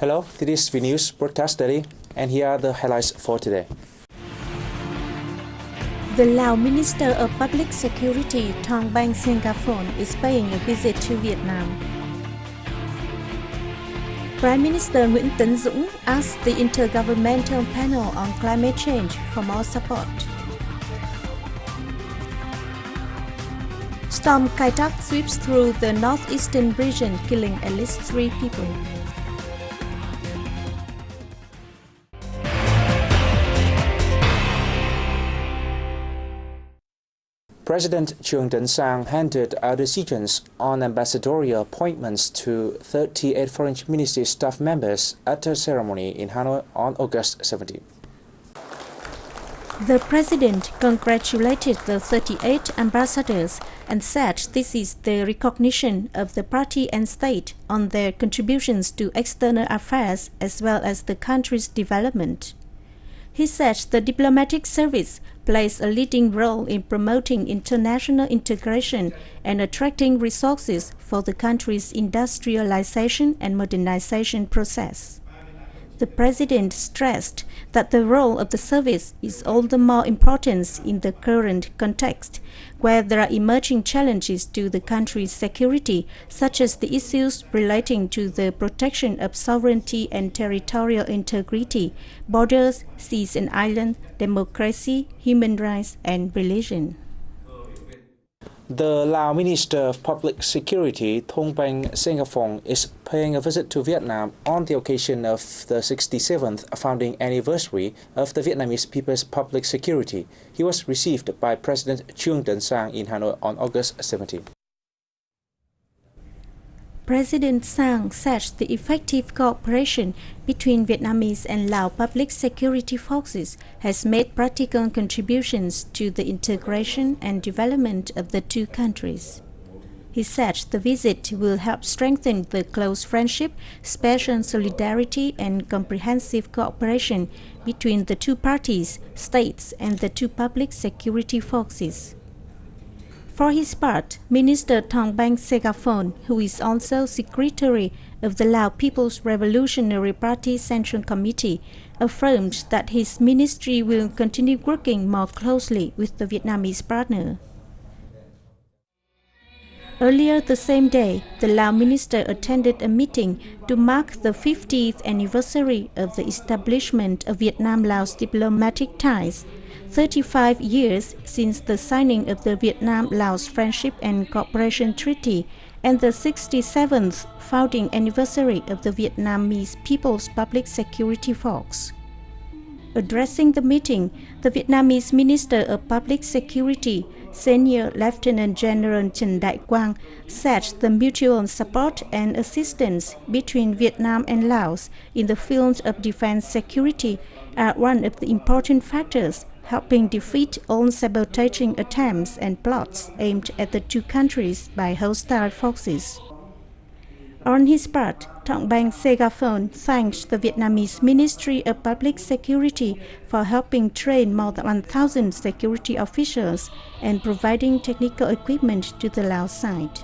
Hello, this is VNA Broadcast Daily, and here are the highlights for today. The Lao Minister of Public Security Thong Bang Sengafon is paying a visit to Vietnam. Prime Minister Nguyễn Tấn Dũng asked the Intergovernmental Panel on Climate Change for more support. Storm Kai Tak sweeps through the northeastern region, killing at least 3 people. President Trương Tấn Sang handed out decisions on ambassadorial appointments to 38 foreign ministry staff members at a ceremony in Hanoi on August 17. The president congratulated the 38 ambassadors and said this is the recognition of the party and state on their contributions to external affairs as well as the country's development. He said the diplomatic service plays a leading role in promoting international integration and attracting resources for the country's industrialization and modernization process. The president stressed that the role of the service is all the more important in the current context, where there are emerging challenges to the country's security, such as the issues relating to the protection of sovereignty and territorial integrity, borders, seas and islands, democracy, human rights, and religion. The Lao Minister of Public Security Thong Bang Sengafon is paying a visit to Vietnam on the occasion of the 67th founding anniversary of the Vietnamese People's Public Security. He was received by President Trương Tấn Sang in Hanoi on August 17. President Sang said the effective cooperation between Vietnamese and Lao public security forces has made practical contributions to the integration and development of the two countries. He said the visit will help strengthen the close friendship, special solidarity and comprehensive cooperation between the two parties, states and the two public security forces. For his part, Minister Thong Bang Sengafon, who is also Secretary of the Lao People's Revolutionary Party Central Committee, affirmed that his ministry will continue working more closely with the Vietnamese partner. Earlier the same day, the Lao minister attended a meeting to mark the 50th anniversary of the establishment of Vietnam-Laos diplomatic ties, 35 years since the signing of the Vietnam-Laos Friendship and Cooperation Treaty, and the 67th founding anniversary of the Vietnamese People's Public Security Force. Addressing the meeting, the Vietnamese Minister of Public Security, Senior Lieutenant General Trần Đại Quang, said the mutual support and assistance between Vietnam and Laos in the field of defense security are one of the important factors helping defeat all sabotaging attempts and plots aimed at the two countries by hostile forces. On his part, Thong Bang Sengafon thanked the Vietnamese Ministry of Public Security for helping train more than 1,000 security officials and providing technical equipment to the Laos side.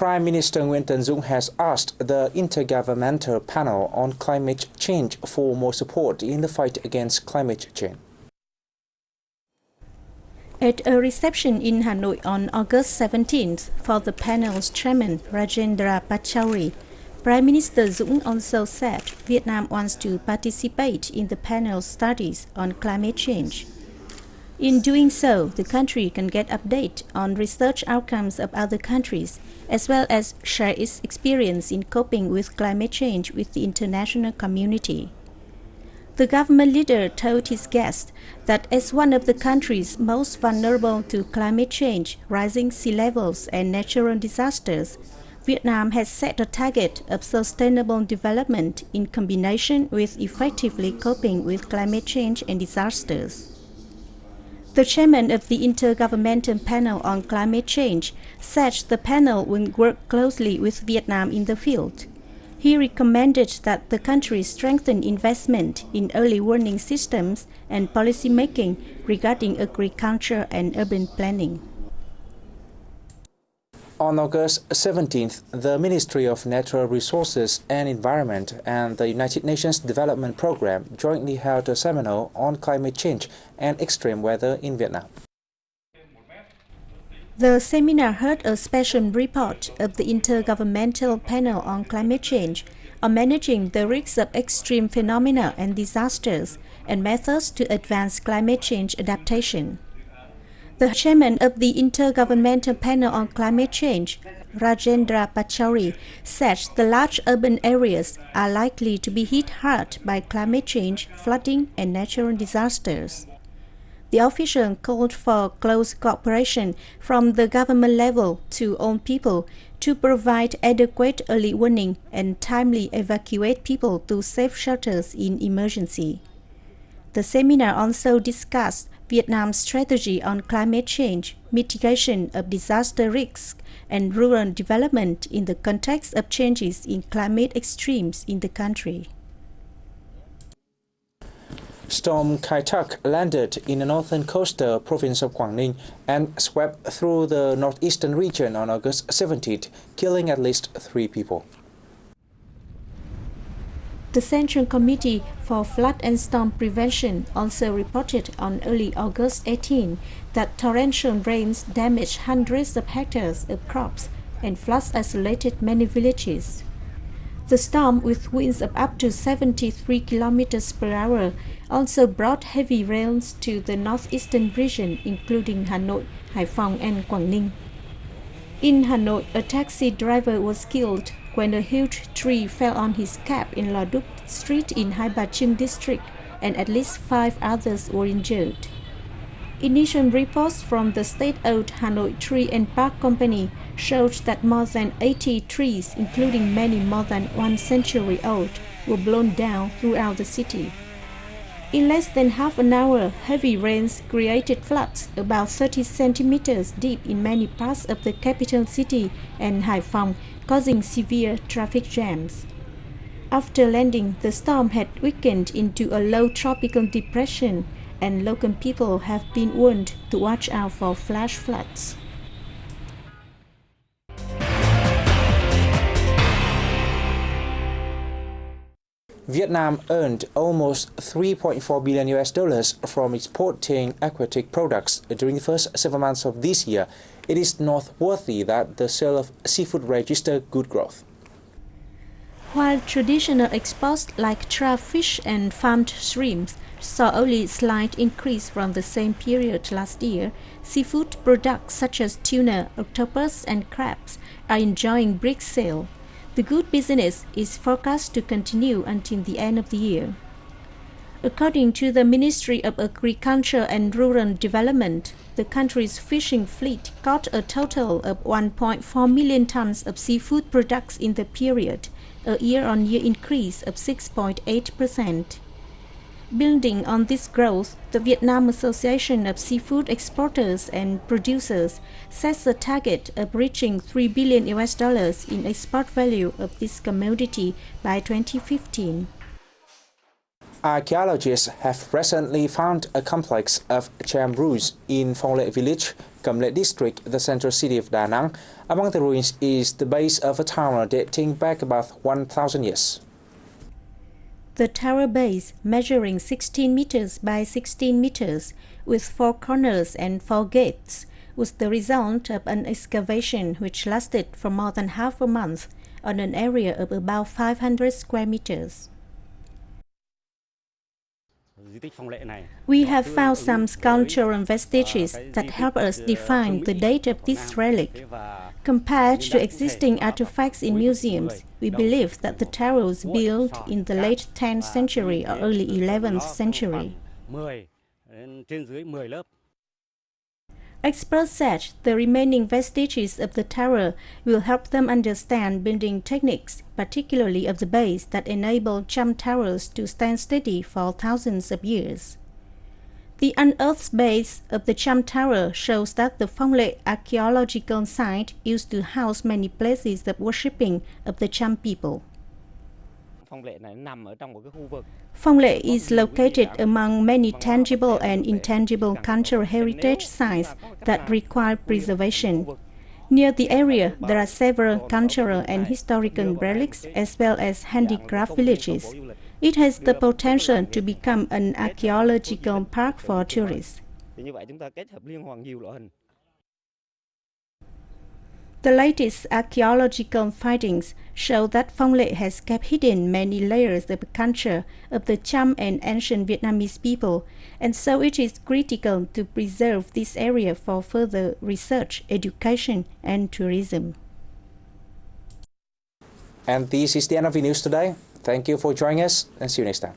Prime Minister Nguyễn Tấn Dũng has asked the Intergovernmental Panel on Climate Change for more support in the fight against climate change. At a reception in Hanoi on August 17th for the panel's chairman Rajendra Pachauri, Prime Minister Dũng also said Vietnam wants to participate in the panel's studies on climate change. In doing so, the country can get update on research outcomes of other countries, as well as share its experience in coping with climate change with the international community. The government leader told his guests that as one of the countries most vulnerable to climate change, rising sea levels and natural disasters, Vietnam has set a target of sustainable development in combination with effectively coping with climate change and disasters. The chairman of the Intergovernmental Panel on Climate Change said the panel will work closely with Vietnam in the field. He recommended that the country strengthen investment in early warning systems and policy making regarding agriculture and urban planning. On August 17th, the Ministry of Natural Resources and Environment and the United Nations Development Programme jointly held a seminar on climate change and extreme weather in Vietnam. The seminar heard a special report of the Intergovernmental Panel on Climate Change on managing the risks of extreme phenomena and disasters and methods to advance climate change adaptation. The chairman of the Intergovernmental Panel on Climate Change, Rajendra Pachauri, said the large urban areas are likely to be hit hard by climate change, flooding, and natural disasters. The official called for close cooperation from the government level to all people to provide adequate early warning and timely evacuate people to safe shelters in emergency. The seminar also discussed Vietnam's strategy on climate change, mitigation of disaster risks, and rural development in the context of changes in climate extremes in the country. Storm Kai Tak landed in the northern coastal province of Quảng Ninh and swept through the northeastern region on August 17th, killing at least 3 people. The Central Committee for Flood and Storm Prevention also reported on early August 18 that torrential rains damaged hundreds of hectares of crops and floods isolated many villages. The storm, with winds of up to 73 km per hour, also brought heavy rains to the northeastern region, including Hanoi, Haiphong, and Quảng Ninh. In Hanoi, a taxi driver was killed when a huge tree fell on his cab in La Duc Street in Hai Ba Trinh district, and at least 5 others were injured. Initial reports from the state-owned Hanoi Tree and Park Company showed that more than 80 trees, including many more than 1 century old, were blown down throughout the city. In less than half an hour, heavy rains created floods about 30 centimeters deep in many parts of the capital city and Haiphong, causing severe traffic jams. After landing, the storm had weakened into a low tropical depression, and local people have been warned to watch out for flash floods. Vietnam earned almost $3.4 billion from exporting aquatic products during the first 7 months of this year. It is noteworthy that the sale of seafood registered good growth. While traditional exports like trout fish and farmed shrimps saw only a slight increase from the same period last year, seafood products such as tuna, octopus, and crabs are enjoying brisk sale. The good business is forecast to continue until the end of the year. According to the Ministry of Agriculture and Rural Development, the country's fishing fleet caught a total of 1.4 million tons of seafood products in the period, a year-on-year increase of 6.8%. Building on this growth, the Vietnam Association of Seafood Exporters and Producers sets a target of reaching $3 billion in export value of this commodity by 2015. Archaeologists have recently found a complex of cham ruins in Phong Lệ village, Cam Lệ district, the central city of Da Nang. Among the ruins is the base of a tower dating back about 1,000 years. The tower base, measuring 16 meters by 16 meters, with 4 corners and 4 gates, was the result of an excavation which lasted for more than half a month on an area of about 500 square meters. We have found some sculptural vestiges that help us define the date of this relic. Compared to existing artifacts in museums, we believe that the tower was built in the late 10th century or early 11th century. Experts said the remaining vestiges of the tower will help them understand building techniques, particularly of the base, that enable cham towers to stand steady for thousands of years. The unearthed base of the cham tower shows that the Phong Lệ archaeological site used to house many places of worshipping of the Cham people. Phong Lệ is located among many tangible and intangible cultural heritage sites that require preservation. Near the area, there are several cultural and historical relics as well as handicraft villages. It has the potential to become an archaeological park for tourists. The latest archaeological findings show that Phong Lệ has kept hidden many layers of the culture of the Cham and ancient Vietnamese people, and so it is critical to preserve this area for further research, education, and tourism. And this is the end of the news today. Thank you for joining us, and see you next time.